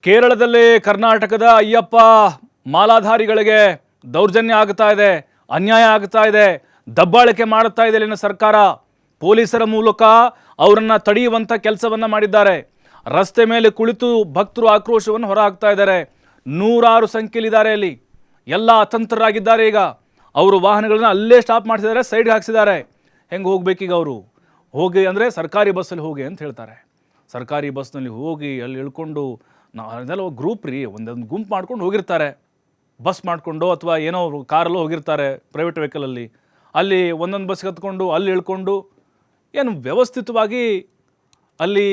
ಕೇರಳದಲ್ಲಿ ಕರ್ನಾಟಕದ ಅಯ್ಯಪ್ಪ ಮಾಲಾಧಾರಿಗಳಿಗೆ ದೌರ್ಜನ್ಯ ಆಗ್ತಾ ಇದೆ, ಅನ್ಯಾಯ ಆಗ್ತಾ ಇದೆ, ದಬ್ಬಾಳಿಕೆ ಮಾಡುತ್ತಾ ಇದೆ ಇಲ್ಲಿನ ಸರ್ಕಾರ. ಪೊಲೀಸರ ಮೂಲಕ ಅವರನ್ನು ತಡೆಯುವಂಥ ಕೆಲಸವನ್ನು ಮಾಡಿದ್ದಾರೆ. ರಸ್ತೆ ಮೇಲೆ ಕುಳಿತು ಭಕ್ತರು ಆಕ್ರೋಶವನ್ನು ಹೊರಹಾಕ್ತಾ ಇದ್ದಾರೆ. ನೂರಾರು ಸಂಖ್ಯೆಯಲ್ಲಿದ್ದಾರೆ. ಅಲ್ಲಿ ಎಲ್ಲ ಅತಂತ್ರರಾಗಿದ್ದಾರೆ. ಈಗ ಅವರು ವಾಹನಗಳನ್ನು ಅಲ್ಲೇ ಸ್ಟಾಪ್ ಮಾಡಿಸಿದ್ದಾರೆ, ಸೈಡ್ಗೆ ಹಾಕ್ಸಿದ್ದಾರೆ. ಹೆಂಗೆ ಹೋಗ್ಬೇಕೀಗ ಅವರು? ಹೋಗಿ ಅಂದರೆ ಸರ್ಕಾರಿ ಬಸ್ಸಲ್ಲಿ ಹೋಗಿ ಅಂತ ಹೇಳ್ತಾರೆ. ಸರ್ಕಾರಿ ಬಸ್ನಲ್ಲಿ ಹೋಗಿ ಅಲ್ಲಿ ಇಳ್ಕೊಂಡು ಅದೆಲ್ಲ ಗ್ರೂಪ್ ರೀ, ಒಂದೊಂದು ಗುಂಪು ಮಾಡ್ಕೊಂಡು ಹೋಗಿರ್ತಾರೆ. ಬಸ್ ಮಾಡಿಕೊಂಡು ಅಥವಾ ಏನೋ ಕಾರಲ್ಲೋ ಹೋಗಿರ್ತಾರೆ, ಪ್ರೈವೇಟ್ ವೆಹಿಕಲಲ್ಲಿ. ಅಲ್ಲಿ ಒಂದೊಂದು ಬಸ್ಗೆ ಹತ್ಕೊಂಡು ಅಲ್ಲಿ ಇಳ್ಕೊಂಡು ಏನು ವ್ಯವಸ್ಥಿತವಾಗಿ ಅಲ್ಲಿ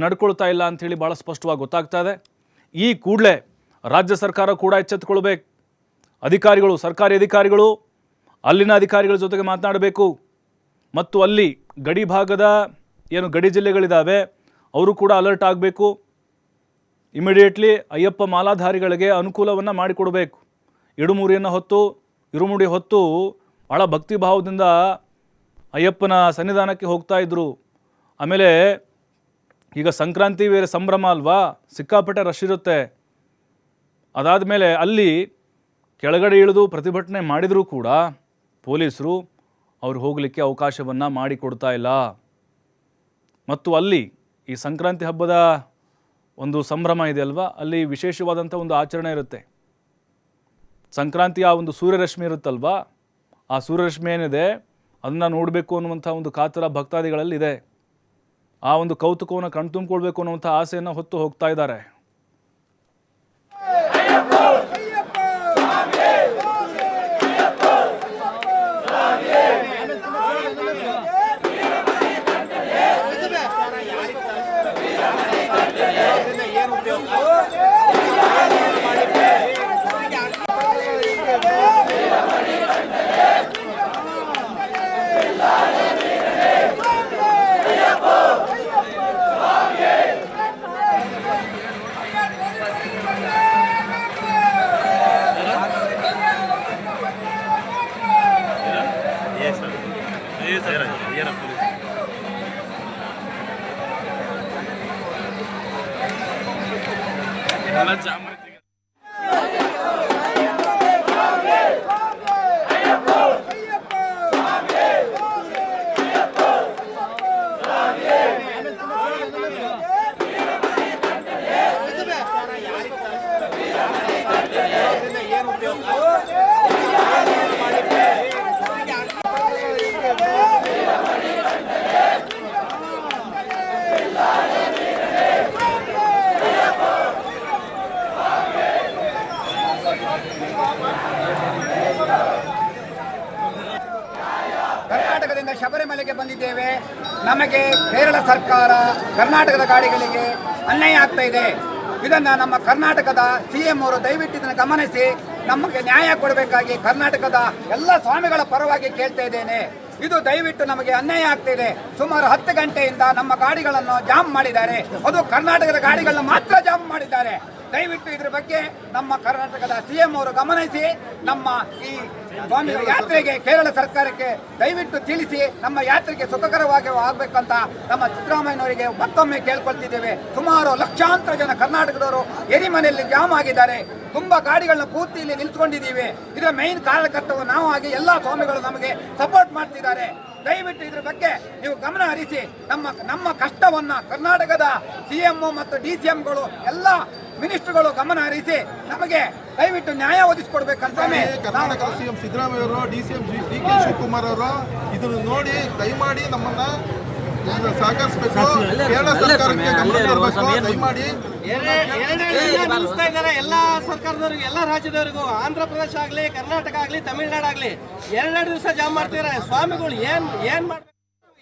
ನಡ್ಕೊಳ್ತಾ ಇಲ್ಲ ಅಂಥೇಳಿ ಭಾಳ ಸ್ಪಷ್ಟವಾಗಿ ಗೊತ್ತಾಗ್ತಾ ಇದೆ. ಈ ಕೂಡಲೇ ರಾಜ್ಯ ಸರ್ಕಾರ ಕೂಡ ಎಚ್ಚೆತ್ತುಕೊಳ್ಬೇಕು. ಅಧಿಕಾರಿಗಳು, ಸರ್ಕಾರಿ ಅಧಿಕಾರಿಗಳು ಅಲ್ಲಿನ ಅಧಿಕಾರಿಗಳ ಜೊತೆಗೆ ಮಾತನಾಡಬೇಕು. ಮತ್ತು ಅಲ್ಲಿ ಗಡಿ ಭಾಗದ ಏನು ಗಡಿ ಜಿಲ್ಲೆಗಳಿದ್ದಾವೆ ಅವರು ಕೂಡ ಅಲರ್ಟ್ ಆಗಬೇಕು. ಇಮಿಡಿಯೇಟ್ಲಿ ಅಯ್ಯಪ್ಪ ಮಾಲಾಧಾರಿಗಳಿಗೆ ಅನುಕೂಲವನ್ನು ಮಾಡಿಕೊಡಬೇಕು. ಇರುಮುಡಿ ಹೊತ್ತು ಭಾಳ ಭಕ್ತಿ ಭಾವದಿಂದ ಅಯ್ಯಪ್ಪನ ಸನ್ನಿಧಾನಕ್ಕೆ ಹೋಗ್ತಾ ಇದ್ದರು. ಆಮೇಲೆ ಈಗ ಸಂಕ್ರಾಂತಿ ಬೇರೆ ಸಂಭ್ರಮ ಅಲ್ವಾ, ಸಿಕ್ಕಾಪಟ್ಟೆ ರಶ್ ಇರುತ್ತೆ. ಅದಾದ ಮೇಲೆ ಅಲ್ಲಿ ಕೆಳಗಡೆ ಇಳಿದು ಪ್ರತಿಭಟನೆ ಮಾಡಿದರೂ ಕೂಡ ಪೊಲೀಸರು ಅವ್ರು ಹೋಗಲಿಕ್ಕೆ ಅವಕಾಶವನ್ನು ಮಾಡಿಕೊಡ್ತಾ ಇಲ್ಲ. ಮತ್ತು ಅಲ್ಲಿ ಈ ಸಂಕ್ರಾಂತಿ ಹಬ್ಬದ ಒಂದು ಸಂಭ್ರಮ ಇದೆ ಅಲ್ವಾ, ಅಲ್ಲಿ ವಿಶೇಷವಾದಂಥ ಒಂದು ಆಚರಣೆ ಇರುತ್ತೆ. ಸಂಕ್ರಾಂತಿಯ ಒಂದು ಸೂರ್ಯರಶ್ಮಿ ಇರುತ್ತಲ್ವಾ, ಆ ಸೂರ್ಯರಶ್ಮಿ ಏನಿದೆ ಅದನ್ನು ನೋಡಬೇಕು ಅನ್ನುವಂಥ ಒಂದು ಕಾತರ ಭಕ್ತಾದಿಗಳಲ್ಲಿದೆ. ಆ ಒಂದು ಕೌತುಕವನ್ನು ಕಣ್ತುಂಬಿಕೊಳ್ಬೇಕು ಅನ್ನುವಂಥ ಆಸೆಯನ್ನು ಹೊತ್ತು ಹೋಗ್ತಾ ಇದ್ದಾರೆ. ಕರ್ನಾಟಕದಿಂದ ಶಬರಿಮಲೆಗೆ ಬಂದಿದ್ದೇವೆ. ನಮಗೆ ಕೇರಳ ಸರ್ಕಾರ ಕರ್ನಾಟಕದ ಗಾಡಿಗಳಿಗೆ ಅನ್ಯಾಯ ಆಗ್ತಾ ಇದೆ. ಇದನ್ನು ನಮ್ಮ ಕರ್ನಾಟಕದ CM ಅವರು ದಯವಿಟ್ಟು ಇದನ್ನು ಗಮನಿಸಿ ನಮಗೆ ನ್ಯಾಯ ಕೊಡಬೇಕಾಗಿ ಕರ್ನಾಟಕದ ಎಲ್ಲ ಸ್ವಾಮಿಗಳ ಪರವಾಗಿ ಕೇಳ್ತಾ ಇದ್ದೇನೆ. ಇದು ದಯವಿಟ್ಟು ನಮಗೆ ಅನ್ಯಾಯ ಆಗ್ತಿದೆ. ಸುಮಾರು 10 ಗಂಟೆಯಿಂದ ನಮ್ಮ ಗಾಡಿಗಳನ್ನು ಜಾಮ್ ಮಾಡಿದ್ದಾರೆ. ಅದು ಕರ್ನಾಟಕದ ಗಾಡಿಗಳನ್ನು ಮಾತ್ರ ಜಾಮ್ ಮಾಡಿದ್ದಾರೆ. ದಯವಿಟ್ಟು ಇದ್ರ ಬಗ್ಗೆ ನಮ್ಮ ಕರ್ನಾಟಕದ CM ಅವರು ಗಮನಿಸಿ ನಮ್ಮ ಈ ಸ್ವಾಮಿಗಳ ಯಾತ್ರೆಗೆ ಕೇರಳ ಸರ್ಕಾರಕ್ಕೆ ದಯವಿಟ್ಟು ತಿಳಿಸಿ ನಮ್ಮ ಯಾತ್ರೆಗೆ ಸುಖಕರವಾಗಿ ಆಗಬೇಕಂತ ನಮ್ಮ ಸಿದ್ದರಾಮಯ್ಯನವರಿಗೆ ಮತ್ತೊಮ್ಮೆ ಕೇಳ್ಕೊಳ್ತಿದ್ದೇವೆ. ಸುಮಾರು ಲಕ್ಷಾಂತರ ಜನ ಕರ್ನಾಟಕದವರು ಎರಿಮನೆಯಲ್ಲಿ ಜಾಮ್ ಆಗಿದ್ದಾರೆ. ತುಂಬ ಗಾಡಿಗಳನ್ನ ಪೂರ್ತಿ ಇಲ್ಲಿ ನಿಲ್ಸ್ಕೊಂಡಿದ್ದೀವಿ. ಇದರ ಮೇನ್ ಕಾರಣಕರ್ತವು ನಾವು ಆಗಿ ಎಲ್ಲ ಸ್ವಾಮಿಗಳು ನಮಗೆ ಸಪೋರ್ಟ್ ಮಾಡ್ತಿದ್ದಾರೆ. ದಯವಿಟ್ಟು ಇದ್ರ ಬಗ್ಗೆ ನೀವು ಗಮನ ಹರಿಸಿ ನಮ್ಮ ಕಷ್ಟವನ್ನ ಕರ್ನಾಟಕದ CM ಮತ್ತು DCMಗಳು ಎಲ್ಲ ಮಿನಿಸ್ಟರ್ಗಳು ಗಮನ ಹರಿಸಿ ನಮಗೆ ದಯವಿಟ್ಟು ನ್ಯಾಯ ಒದಗಿಸಿಕೊಡ್ಬೇಕಂತ ಕರ್ನಾಟಕ CM ಸಿದ್ದರಾಮಯ್ಯ ಅವರು, DCM DK ಶಿವಕುಮಾರ್ ಅವರು ಇದನ್ನು ನೋಡಿ ದಯಮಾಡಿ ನಮ್ಮನ್ನ ಸಹಕರಿಸಬೇಕು. ಕೇರಳ ಸರ್ಕಾರಕ್ಕೆ ಗಮನ ತರಬೇಕು. ದಯಮಾಡಿ ನಿಲ್ಲಿಸ್ತಾ ಇದ್ದಾರೆ ಎಲ್ಲ ಸರ್ಕಾರದವ್ರಿಗೆ, ಎಲ್ಲ ರಾಜ್ಯದವರಿಗೂ. ಆಂಧ್ರ ಪ್ರದೇಶ ಆಗ್ಲಿ, ಕರ್ನಾಟಕ ಆಗ್ಲಿ, ತಮಿಳುನಾಡು ಆಗ್ಲಿ 2 ದಿವಸ ಜಾಮ್ ಮಾಡ್ತಿದ್ದಾರೆ. ಸ್ವಾಮಿಗಳು ಏನ್ ಮಾಡ್ಬೇಕು?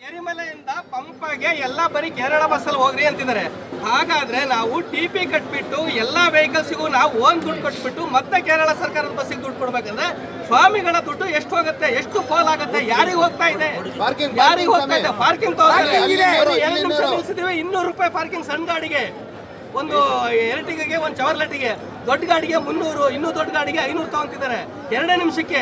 ಎರಿಮಲೆಯಿಂದ ಪಂಪಗೆ ಎಲ್ಲ ಬರೀ ಕೇರಳ ಬಸ್ಸಲ್ಲಿ ಹೋಗ್ರಿ ಅಂತಿದ್ದಾರೆ. ಹಾಗಾದ್ರೆ ನಾವು TP ಕಟ್ಬಿಟ್ಟು ಎಲ್ಲ ವೆಹಿಕಲ್ಸಿಗೂ ನಾವು ದುಡ್ಡು ಕೊಟ್ಬಿಟ್ಟು ಮತ್ತೆ ಕೇರಳ ಸರ್ಕಾರದ ಬಸ್ಸಿಗೆ ದುಡ್ಡು ಕೊಡ್ಬೇಕಂದ್ರೆ ಸ್ವಾಮಿಗಳ ದುಡ್ಡು ಎಷ್ಟು ಹೋಗುತ್ತೆ, ಎಷ್ಟು ಫಾಲ್ ಆಗುತ್ತೆ, ಯಾರಿಗೆ ಹೋಗ್ತಾ ಇದೆ? ಪಾರ್ಕಿಂಗ್ 2 ನಿಮಿಷ ನಿಲ್ಸಿದೀವಿ, 200 ರೂಪಾಯಿ ಪಾರ್ಕಿಂಗ್ ಸಣ್ಣ ಗಾಡಿಗೆ. ಒಂದು ಎರಟಿಗೆ, ಒಂದು ಚವರ್ಲೆಟಿಗೆ. ದೊಡ್ಡ ಗಾಡಿಗೆ 300, ಇನ್ನೂ ದೊಡ್ಡ ಗಾಡಿಗೆ 500 ತಗೊಂತಿದ್ದಾರೆ 2 ನಿಮಿಷಕ್ಕೆ.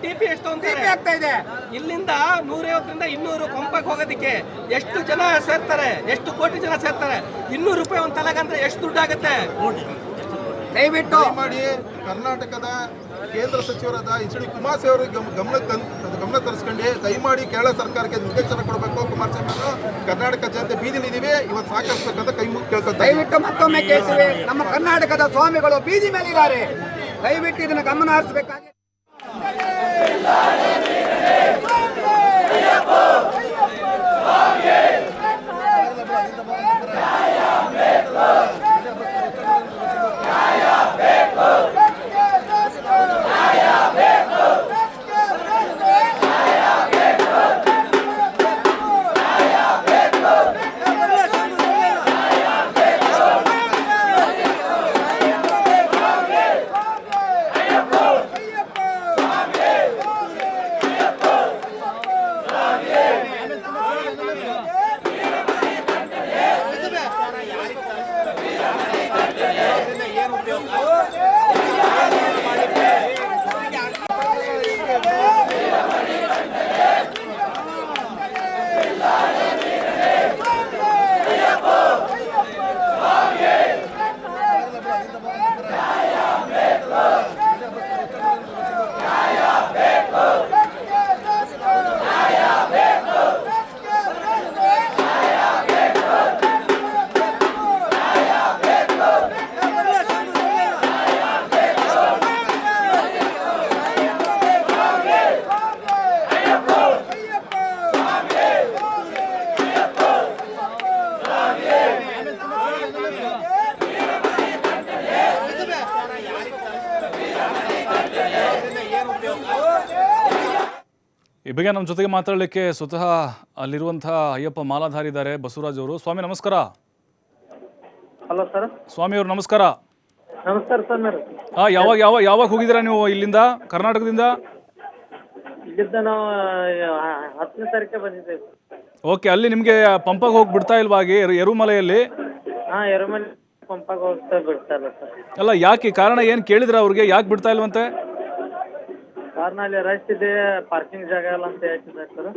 ಟಿಪಿ ಎಷ್ಟು ತಗೊಂತಾರೆ? ಇಲ್ಲಿಂದ 150ರಿಂದ 200 ಪಂಪಕ್ಕೆ ಹೋಗೋದಕ್ಕೆ ಎಷ್ಟು ಜನ ಸೇರ್ತಾರೆ? ಎಷ್ಟು ಕೋಟಿ ಜನ ಸೇರ್ತಾರೆ? 200 ರೂಪಾಯಿ ಒಂದು ತಲೆಗಂದ್ರೆ ಎಷ್ಟು ದುಡ್ಡು ಆಗುತ್ತೆ? ದಯವಿಟ್ಟು ಮಾಡಿ ಕರ್ನಾಟಕದ ಕೇಂದ್ರ ಸಚಿವರಾದ ಎಚ್ ಡಿ ಕುಮಾರಸ್ವಾಮಿ ಅವರಿಗೆ ಗಮನ ತರಿಸ್ಕೊಂಡು ದಯಮಾಡಿ ಕೇರಳ ಸರ್ಕಾರಕ್ಕೆ ನಿರ್ದೇಶನ ಕೊಡಬೇಕು. ಕುಮಾರಸ್ವಾಮಿ ಅವರು ಕರ್ನಾಟಕ ಜನತೆ ಬೀದಿಲಿದ್ದೀವಿ, ಇವತ್ತು ಸಾಕಷ್ಟು ಕೈ ಮುಗಿ ಕೇಳ್ಕೊತಾರೆ. ದಯವಿಟ್ಟು ಮತ್ತೊಮ್ಮೆ ಕೇಳ್ತೀವಿ, ನಮ್ಮ ಕರ್ನಾಟಕದ ಸ್ವಾಮಿಗಳು ಬೀದಿ ಮೇಲಿದ್ದಾರೆ, ದಯವಿಟ್ಟು ಇದನ್ನು ಗಮನ ಹರಿಸಬೇಕಾಗಿ. ಈ ಬಗ್ಗೆ ನಮ್ಮ ಜೊತೆಗೆ ಮಾತಾಡಲಿಕ್ಕೆ ಸ್ವತಃ ಅಲ್ಲಿರುವಂತಹ ಅಯ್ಯಪ್ಪ ಮಾಲಾಧಾರಿ ಇದ್ದಾರೆ, ಬಸವರಾಜ್ ಅವರು. ಸ್ವಾಮಿ ನಮಸ್ಕಾರ. Hello sir. ಸ್ವಾಮಿ ಅವರು ನಮಸ್ಕಾರ. ನಮಸ್ಕಾರ ಸರ್. ಯಾವಾಗ ಹೋಗಿದ್ದೀರಾ ನೀವು ಇಲ್ಲಿಂದ, ಕರ್ನಾಟಕದಿಂದ? ಇಲ್ಲಿಂದ ನಾವು 10ನೇ ತಾರೀಕೆ ಬಂದಿದ್ದೇವೆ. ಓಕೆ, ಅಲ್ಲಿ ನಿಮಗೆ ಪಂಪಾಗ ಹೋಗಿ ಬಿಡ್ತಾ ಇಲ್ವಾ ಹಾಗೆ ಎರುಮಲೆಯಲ್ಲಿ? ಹಾಂ, ಎರುಮಲೆ ಪಂಪಾಗ ಹೋಗ್ತಾ ಬಿಡ್ತಾ ಇಲ್ಲ ಸರ್. ಅಲ್ಲ, ಯಾಕೆ ಕಾರಣ ಏನು ಕೇಳಿದ್ರ ಅವ್ರಿಗೆ, ಯಾಕೆ ಬಿಡ್ತಾ ಇಲ್ವಂತೆ? ಕಾರಣ ಅಲ್ಲಿ ರಶ್ ಇದೆ, ಪಾರ್ಕಿಂಗ್ ಜಾಗ ಇಲ್ಲ ಅಂತ ಹೇಳ್ತಿದ್ದಾರೆ ಸರ್.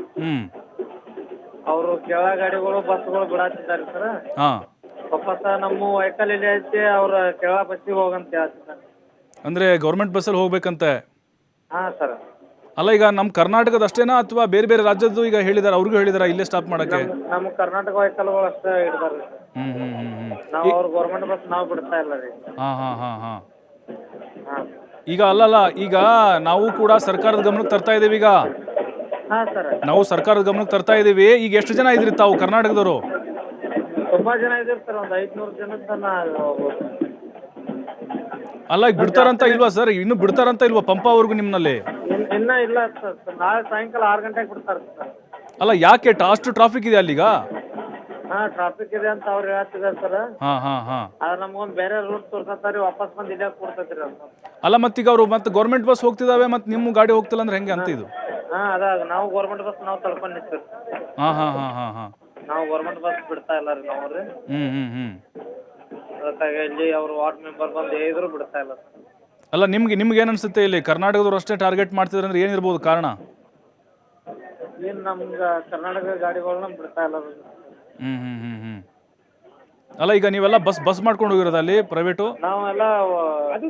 ಅವರು ಕೆಳ ಗಾಡಿಗಳು ಬಸ್ಗಳು ಬಿಡಾತಿದ್ದಾರೆ ಸರ್. ಹಾಂ, ವಾಪಸ್ ನಮ್ಮ ವೆಹಿಕಲ್ ಇಲ್ಲಿ ಐತಿ, ಅವ್ರ ಕೆಳ ಬಸ್ಸಿಗೆ ಹೋಗಂತ ಹೇಳ್ತಿದ್ದಾರೆ. ಅಂದರೆ ಗೌರ್ಮೆಂಟ್ ಬಸ್ಸಲ್ಲಿ ಹೋಗ್ಬೇಕಂತೆ? ಹಾಂ ಸರ್. ಅಲ್ಲ, ಈಗ ನಮ್ಮ ಕರ್ನಾಟಕದ ಅಷ್ಟೇನಾ ಅಥವಾ ಬೇರೆ ಬೇರೆ ರಾಜ್ಯದ್ದು ಈಗ ಹೇಳಿದಾರೆ, ಅವ್ರಿಗೂ ಹೇಳಿದಾರ ಇಲ್ಲೇ ಸ್ಟಾಪ್ ಮಾಡಕ್ಕೆ? ನಮ್ಮ ಕರ್ನಾಟಕ ವೆಹಿಕಲ್ಗಳು ಅಷ್ಟೇ ಇಡ್ತಾರೆ. ನಾವು ಅವ್ರ ಗೌರ್ಮೆಂಟ್ ಬಸ್ ನಾವು ಬಿಡ್ತಾ ಇಲ್ಲ ರೀ. ಹಾಂ. ಹಾಂ ಈಗ ಈಗ ನಾವು ಕೂಡ ಸರ್ಕಾರದ ಗಮನಕ್ಕೆ ತರ್ತಾ ಇದೀವಿ. ಈಗ ಹಾಂ ಸರ್, ನಾವು ಸರ್ಕಾರದ ಗಮನಕ್ಕೆ ತರ್ತಾ ಇದೀವಿ. ಈಗ ಎಷ್ಟು ಜನ ಇದ್ರಿ ತಾವು ಕರ್ನಾಟಕದವರು? ತುಂಬಾ ಜನ ಇದ್ದೀರಿ ಸರ್, ಒಂದು 500 ಜನ ಹೋಗ್ಬೋದು. ಅಲ್ಲ, ಈಗ ಬಿಡ್ತಾರಂತ ಇಲ್ವಾ ಸರ್? ಇನ್ನು ಬಿಡ್ತಾರಂತ ಇಲ್ವಾ ಪಂಪಾವರೆಗೂ ನಿಮ್ಮಲ್ಲಿ? ಇನ್ನ ಇಲ್ಲ ಸರ್, ನಾಳೆ ಸಾಯಂಕಾಲ 6 ಗಂಟೆಗೆ ಬಿಡ್ತಾರೆ ಸರ್. ಅಲ್ಲ, ಯಾಕೆ ಅಷ್ಟು ಟ್ರಾಫಿಕ್ ಇದೆ ಅಲ್ಲಿಗ? ಹಾ, ಟ್ರಾಫಿಕ್ ಇದೆ ಅಂತ ಅವ್ರು ಹೇಳ್ತಿದ್ದಾರೆ ಸರ್. ಆದ್ರೆ ನಮ್ಗೊಂದು ಬೇರೆ ರೂಟ್ ತೋರ್ಸತ್ತಾರಿ, ವಾಪಸ್ ಬಂದು ಇಲ್ಲೇ ಕೊಡ್ತೈತ್ರಿ ಅಂತ. ಅಲ್ಲ, ಮತ್ತೀಗ ಅವರು ಮತ್ತೆ ಗೌರ್ಮೆಂಟ್ ಬಸ್ ಹೋಗ್ತಿದಾವೆ, ಮತ್ತೆ ನಿಮ್ಮ ಗಾಡಿ ಹೋಗ್ತಿಲ್ಲ ಅಂದ್ರೆ ಹೆಂಗೆ ಅಂತ ಇದು? ಹಾ, ನಾವು ಗೌರ್ಮೆಂಟ್ ಬಸ್ ನಾವು ತಳ್ಕೊಂಡು ನಿಂತೀವಿ. ನಾವು ಗೌರ್ಮೆಂಟ್ ಬಸ್ ಬಿಡ್ತಾ ಇಲ್ಲ ರೀ ನಾವು ರೀ. ಅದಕ್ಕಾಗಿ ಇಲ್ಲಿ ಅವ್ರು ವಾರ್ಡ್ ಮೆಂಬರ್ ಬಂದು ಹೇಳಿದ್ರು ಬಿಡ್ತಾ ಇಲ್ಲ ಸರ್. ಅಲ್ಲ, ನಿಮ್ಗೆ ಏನು ಅನ್ಸುತ್ತೆ, ಇಲ್ಲಿ ಕರ್ನಾಟಕದವ್ರು ಅಷ್ಟೇ ಟಾರ್ಗೆಟ್ ಮಾಡ್ತಿದ್ರೆ ಅಂದ್ರೆ ಏನಿರ್ಬೋದು ಕಾರಣ? ಏನು ನಮ್ಗೆ ಕರ್ನಾಟಕ ಗಾಡಿಗಳನ್ನ ಬಿಡ್ತಾ ಇಲ್ಲ. ಅಲ್ಲ, ಈಗ ನೀವೆಲ್ಲ ಬಸ್ ಮಾಡ್ಕೊಂಡು ಹೋಗಿರೋದು ಅಲ್ಲಿ ಪ್ರೈವೇಟು? ನಾವೆಲ್ಲ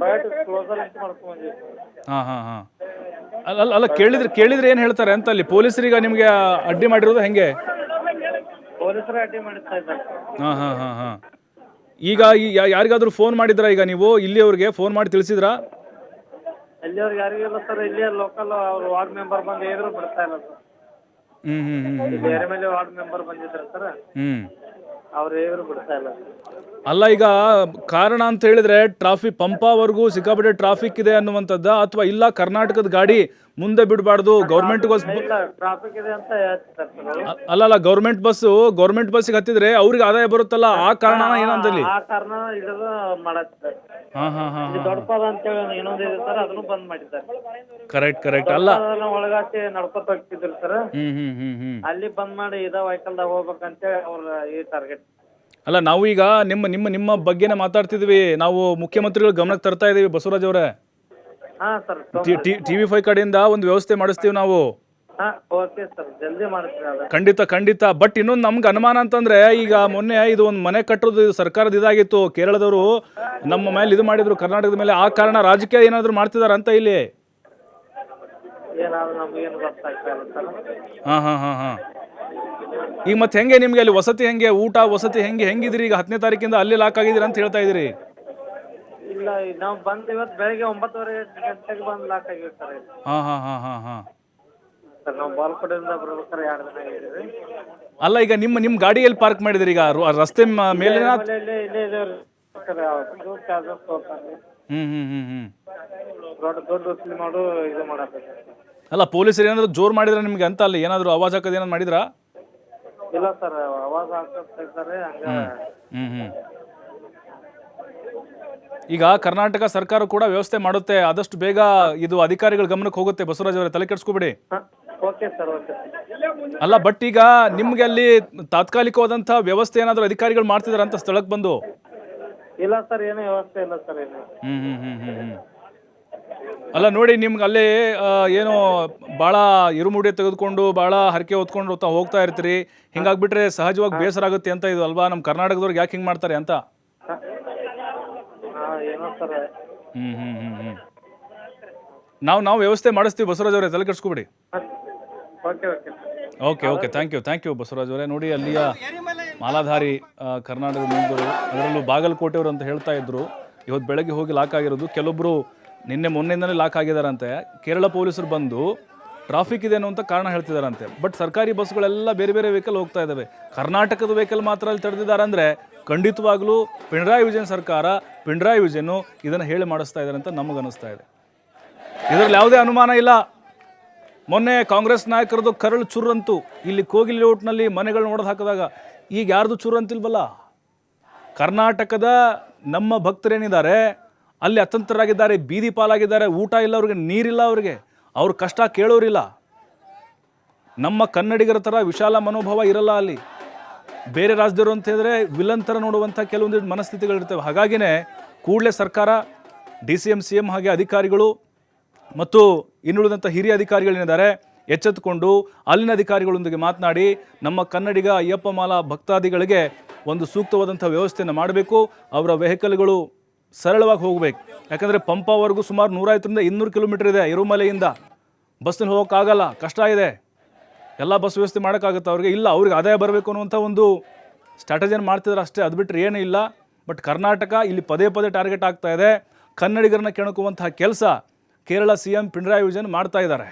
ಪ್ರೈವೇಟ್ ಕ್ಲೋಸರ್ ಅಂತ ಮಾಡ್ಕೊಂಡು ಬಂದಿವಿ. ಅಲ್ಲ, ಕೇಳಿದ್ರೆ ಏನು ಹೇಳ್ತಾರೆ ಅಂತ ಅಲ್ಲಿ ಪೊಲೀಸರಿಗೆ ನಿಮಗೆ ಅಡ್ಡಿ ಮಾಡಿರೋದು ಹೆಂಗೆ? ಪೊಲೀಸರೇ ಅಡ್ಡಿ ಮಾಡ್ತಾ ಇದ್ದಾರೆ. ಈಗ ಯಾರಿಗಾದ್ರೂ ಫೋನ್ ಮಾಡಿದ್ರಾ ಈಗ ನೀವು ಇಲ್ಲಿಯವ್ರಿಗೆ ಫೋನ್ ಮಾಡಿ ತಿಳಿಸಿದ್ರಾ? ಇಲ್ಲಿಯವ್ರಿಗೆ ಯಾರಿಗಿಲ್ಲ ಸರ್, ಇಲ್ಲಿಯ ಲೋಕಲ್ ಅವ್ರು ವಾರ್ಡ್ ಮೆಂಬರ್ ಬಂದು ಹೇಳಿದ್ರು ಬಿಡ್ತಾ ಇಲ್ಲ ಸರ್. ಬೇರೆ ಮೇಲೆ ವಾರ್ಡ್ ಮೆಂಬರ್ ಬಂದಿದ್ದಾರೆ ಸರ್, ಅವ್ರು ಹೇಳಿದ್ರು ಬಿಡ್ತಾ ಇಲ್ಲ. ಅಲ್ಲ, ಈಗ ಕಾರಣ ಅಂತ ಹೇಳಿದ್ರೆ ಟ್ರಾಫಿಕ್ ಪಂಪಾವರೆಗೂ ಸಿಕ್ಕಾಪಟ್ಟೆ ಟ್ರಾಫಿಕ್ ಇದೆ ಅನ್ನುವಂಥದ್ದ, ಅಥವಾ ಇಲ್ಲ ಕರ್ನಾಟಕದ ಗಾಡಿ ಮುಂದೆ ಬಿಡಬಾರ್ದು ಗೌರ್ಮೆಂಟ್ ಬಸ್ ಇಲ್ಲ ಟ್ರಾಫಿಕ್ ಇದೆ ಅಂತ ಹೇಳ್ತಿದ್ದಾರೆ ಸರ್ ಅವರು. ಅಲ್ಲಲ್ಲ ಗೌರ್ಮೆಂಟ್ ಬಸ್ಸಿಗೆ ಹತ್ತಿದ್ರೆ ಅವ್ರಿಗೆ ಆದಾಯ ಬರುತ್ತಲ್ಲ ಆ ಕಾರಣ ಏನಂತಲ್ಲಿ ಆ ಕಾರಣ ಹಿಡಿದು ಮಾಡತ್ತಿದ್ದಾರೆ. ಹಾಂ ಹಾಂ ಹಾಂ ಇಲ್ಲಿ ದೊಡ್ಡಪಾದ ಅಂತೇಳಿ ಇನ್ನೊಂದು ಇದೆ ಸರ್, ಅದನ್ನು ಬಂದ್ ಮಾಡಿದ್ದಾರೆ. ಕರೆಕ್ಟ್ ಅಲ್ಲ ಒಳಗಾಚೆ ನಡ್ಕೊತ ಹೋಗ್ತಿದ್ರು ಸರ್, ಹ್ಮ್ ಅಲ್ಲಿ ಬಂದ್ ಮಾಡಿ ಇದ ವೆಹಿಕಲ್ದಾಗ ಹೋಗ್ಬೇಕಂತೇಳಿ ಅವ್ರ ಈ ಟಾರ್ಗೆಟ್. ಅಲ್ಲ ನಾವು ಈಗ ನಿಮ್ಮ ಬಗ್ಗೆನೇ ಮಾತಾಡ್ತಿದ್ವಿ, ನಾವು ಮುಖ್ಯಮಂತ್ರಿಗಳ ಗಮನಕ್ಕೆ ತರ್ತಾ ಇದೀವಿ ಬಸವರಾಜ್ ಅವರೇ. ಹಾ ಸರ್, TV5 ಕಡೆಯಿಂದ ಒಂದು ವ್ಯವಸ್ಥೆ ಮಾಡಿಸ್ತೀವಿ ನಾವು. ಹಾ ಓಕೆ ಸರ್, ಜಲ್ದಿ ಮಾಡ್ತೀವಿ ಅದ. ಖಂಡಿತ. ಬಟ್ ಇನ್ನೊಂದು ನಮ್ಗೆ ಅನುಮಾನ ಅಂತಂದ್ರೆ, ಈಗ ಮೊನ್ನೆ ಇದು ಒಂದು ಮನೆ ಕಟ್ಟೋದು ಇದು ಸರ್ಕಾರದ ಇದಾಗಿತ್ತು, ಕೇರಳದವರು ನಮ್ಮ ಮೇಲೆ ಇದು ಮಾಡಿದ್ರು, ಕರ್ನಾಟಕದ ಮೇಲೆ. ಆ ಕಾರಣ ರಾಜಕೀಯ ಏನಾದ್ರು ಮಾಡ್ತಿದಾರ ಅಂತ ಇಲ್ಲಿ? ಏನಾದ್ರು ನಮ್ಗೇನು ಗೊತ್ತಾಗ್ತಾ ಇಲ್ಲ ಸರ್. ಹಾ ಈಗ ಮತ್ತೆ ಹೆಂಗೆ ನಿಮ್ಗೆ ಅಲ್ಲಿ ವಸತಿ ಹೆಂಗೆ, ಊಟ ವಸತಿ ಹೆಂಗಿದ್ರಿ? ಈಗ 10ನೇ ತಾರೀಕಿಂದ ಅಲ್ಲಿ ಲಾಕ್ ಆಗಿದ್ದೀರಾ ಅಂತ ಹೇಳ್ತಾ ಇದೀರಿ. ಇಲ್ಲ ನಾವು ಬಂದ್ ಇವತ್ತು ಬೆಳಿಗ್ಗೆ 9:30 ಗಂಟೆಗೆ ಬಂದ್ ಲಾಕ್ ಆಗಿವಿ ಸರ್. ಹಾ ಸರ್ ನಾವು ಬಾಲ್ಕೋಟದಿಂದ ಬರ್ಬೇಕಾದ್ರೆ 2 ದಿನ ಆಗಿದ್ದೀವಿ. ಅಲ್ಲ ಈಗ ನಿಮ್ಮ ಗಾಡಿ ಎಲ್ಲಿ ಪಾರ್ಕ್ ಮಾಡಿದಿರಿ? ಈಗ ರಸ್ತೆ ಮೇಲೆ ಇಲ್ಲೇ ಇದೇವ್ರಿ ಸರ್, ಚಾರ್ಜಸ್ ತಗೋತಾರೆ. ದೊಡ್ಡ ವಸೂಲಿ ಮಾಡು ಇದು ಮಾಡಬೇಕು. ಅಲ್ಲ ಪೊಲೀಸರು ಏನಾದ್ರು ಜೋರ್ ಮಾಡಿದ್ರ ನಿಮ್ಗೆ ಅಂತ ಅಲ್ಲಿ ಏನಾದ್ರು ಆವಾಜ್ ಹಾಕೋದು ಏನಾದ್ರು ಮಾಡಿದ್ರಾ? ಇಲ್ಲ ಸರ್, ಅವಾಜ್ ಹಾಕ್ತಾ ಇದ್ದಾರೆ ಹಂಗ. ಈಗ ಕರ್ನಾಟಕ ಸರ್ಕಾರ ಕೂಡ ವ್ಯವಸ್ಥೆ ಮಾಡುತ್ತೆ, ಆದಷ್ಟು ಬೇಗ ಇದು ಅಧಿಕಾರಿಗಳ ಗಮನಕ್ಕೆ ಹೋಗುತ್ತೆ. ಬಸವರಾಜ್ ಅವರೇ, ತಲೆ ಕೆಡಿಸ್ಕೋಬೇಡಿ. Okay sir, okay. ಅಲ್ಲ ಬಟ್ ಈಗ ನಿಮ್ಗೆ ಅಲ್ಲಿ ತಾತ್ಕಾಲಿಕವಾದಂಥ ವ್ಯವಸ್ಥೆ ಏನಾದರೂ ಅಧಿಕಾರಿಗಳು ಮಾಡ್ತಿದಾರ ಅಂತ ಸ್ಥಳಕ್ಕೆ ಬಂದು? ಇಲ್ಲ ಸರ್, ಏನೂ ವ್ಯವಸ್ಥೆ ಇಲ್ಲ ಸರ್ ಏನು. ಅಲ್ಲ ನೋಡಿ, ನಿಮ್ಗೆ ಅಲ್ಲೇ ಏನೋ ಭಾಳ ಇರುಮುಡಿ ತೆಗೆದುಕೊಂಡು ಭಾಳ ಹರಕೆ ಹೊತ್ಕೊಂಡು ಹೋಗ್ತಾ ಇರ್ತೀರಿ. ಹಿಂಗಾಗ್ಬಿಟ್ರೆ ಸಹಜವಾಗಿ ಬೇಸರ ಆಗುತ್ತೆ ಅಂತ ಇದು ಅಲ್ವಾ? ನಮ್ಮ ಕರ್ನಾಟಕದವ್ರಿಗೆ ಯಾಕೆ ಹಿಂಗೆ ಮಾಡ್ತಾರೆ ಅಂತ. ಏನೋ ಸರ್. ನಾವು ವ್ಯವಸ್ಥೆ ಮಾಡಿಸ್ತೀವಿ ಬಸವರಾಜ್ ಅವರೇ, ತಲೆ ಕೆಡಿಸ್ಕೊಬಿಡಿ. ಓಕೆ ಥ್ಯಾಂಕ್ ಯು ಬಸವರಾಜ್ ಅವರೇ. ನೋಡಿ ಅಲ್ಲಿಯ ಮಾಲಾಧಾರಿ ಕರ್ನಾಟಕದ ಮೂಲದವರು, ಅದರಲ್ಲೂ ಬಾಗಲಕೋಟೆಯವರು ಅಂತ ಹೇಳ್ತಾ ಇದ್ರು. ಇವತ್ತು ಬೆಳಗ್ಗೆ ಹೋಗಿ ಲಾಕ್ ಆಗಿರೋದು. ಕೆಲವೊಬ್ಬರು ಮೊನ್ನೆಯಿಂದಲೇ ಲಾಕ್ ಆಗಿದಾರಂತೆ. ಕೇರಳ ಪೊಲೀಸರು ಬಂದು ಟ್ರಾಫಿಕ್ ಇದೆ ಅನ್ನುವಂಥ ಕಾರಣ ಹೇಳ್ತಿದಾರಂತೆ. ಬಟ್ ಸರ್ಕಾರಿ ಬಸ್ಗಳೆಲ್ಲ ಬೇರೆ ವೆಹಿಕಲ್ ಹೋಗ್ತಾ ಇದ್ದಾವೆ. ಕರ್ನಾಟಕದ ವೆಹಿಕಲ್ ಮಾತ್ರ ಅಲ್ಲಿ ತಡೆದಿದ್ದಾರೆ ಅಂದರೆ ಖಂಡಿತವಾಗ್ಲೂ ಪಿಣರಾಯಿ ವಿಜಯನ್ ಸರ್ಕಾರ, ಪಿಣರಾಯಿ ವಿಜಯನು ಇದನ್ನು ಹೇಳಿ ಮಾಡಿಸ್ತಾ ಇದ್ದಾರೆ ಅಂತ ನಮಗನ್ನಿಸ್ತಾ ಇದೆ. ಇದರಲ್ಲಿ ಯಾವುದೇ ಅನುಮಾನ ಇಲ್ಲ. ಮೊನ್ನೆ ಕಾಂಗ್ರೆಸ್ ನಾಯಕರದ್ದು ಕರಳು ಚುರಂತು ಇಲ್ಲಿ ಕೋಗಿಲಿ ಲೇಔಟ್ನಲ್ಲಿ ಮನೆಗಳು ನೋಡೋದು ಹಾಕಿದಾಗ, ಈಗ ಯಾರ್ದು ಚುರಂತಿಲ್ವಲ್ಲ. ಕರ್ನಾಟಕದ ನಮ್ಮ ಭಕ್ತರೇನಿದ್ದಾರೆ ಅಲ್ಲಿ ಅತಂತ್ರರಾಗಿದ್ದಾರೆ, ಬೀದಿ ಪಾಲಾಗಿದ್ದಾರೆ, ಊಟ ಇಲ್ಲ ಅವ್ರಿಗೆ, ನೀರಿಲ್ಲ ಅವ್ರಿಗೆ, ಅವ್ರ ಕಷ್ಟ ಕೇಳೋರಿಲ್ಲ. ನಮ್ಮ ಕನ್ನಡಿಗರ ಥರ ವಿಶಾಲ ಮನೋಭಾವ ಇರಲ್ಲ ಅಲ್ಲಿ. ಬೇರೆ ರಾಜ್ಯದವರು ಅಂತ ಹೇಳಿದ್ರೆ ವಿಲನ್ ಥರ ನೋಡುವಂಥ ಕೆಲವೊಂದು ಮನಸ್ಥಿತಿಗಳಿರ್ತವೆ. ಹಾಗಾಗಿನೇ ಕೂಡಲೇ ಸರ್ಕಾರ, DCM CM ಹಾಗೆ ಅಧಿಕಾರಿಗಳು ಮತ್ತು ಇನ್ನುಳಿದಂಥ ಹಿರಿಯ ಅಧಿಕಾರಿಗಳೇನಿದ್ದಾರೆ ಎಚ್ಚೆತ್ತುಕೊಂಡು ಅಲ್ಲಿನ ಅಧಿಕಾರಿಗಳೊಂದಿಗೆ ಮಾತನಾಡಿ ನಮ್ಮ ಕನ್ನಡಿಗ ಅಯ್ಯಪ್ಪ ಮಾಲಾ ಭಕ್ತಾದಿಗಳಿಗೆ ಒಂದು ಸೂಕ್ತವಾದಂಥ ವ್ಯವಸ್ಥೆಯನ್ನು ಮಾಡಬೇಕು. ಅವರ ವೆಹಿಕಲ್ಗಳು ಸರಳವಾಗಿ ಹೋಗಬೇಕು. ಯಾಕಂದರೆ ಪಂಪಾವರೆಗೂ ಸುಮಾರು 150ರಿಂದ 200 ಕಿಲೋಮೀಟರ್ ಇದೆ. ಇರುಮಲೆಯಿಂದ ಬಸ್ನಲ್ಲಿ ಹೋಗೋಕ್ಕಾಗಲ್ಲ, ಕಷ್ಟ ಇದೆ. ಎಲ್ಲ ಬಸ್ ವ್ಯವಸ್ಥೆ ಮಾಡೋಕ್ಕಾಗುತ್ತೆ ಅವ್ರಿಗೆ? ಇಲ್ಲ, ಅವ್ರಿಗೆ ಆದಾಯ ಬರಬೇಕು ಅನ್ನುವಂಥ ಒಂದು ಸ್ಟ್ರಾಟಜಿಯನ್ನು ಮಾಡ್ತಿದ್ದಾರೆ ಅಷ್ಟೇ, ಅದು ಬಿಟ್ಟರೆ ಏನೂ ಇಲ್ಲ. ಬಟ್ ಕರ್ನಾಟಕ ಇಲ್ಲಿ ಪದೇ ಟಾರ್ಗೆಟ್ ಆಗ್ತಾ ಇದೆ. ಕನ್ನಡಿಗರನ್ನ ಕೆಣಕುವಂತಹ ಕೆಲಸ ಕೇರಳ CM ಪಿಣರಾಯಿ ವಿಜಯನ್ ಮಾಡ್ತಾ ಇದ್ದಾರೆ.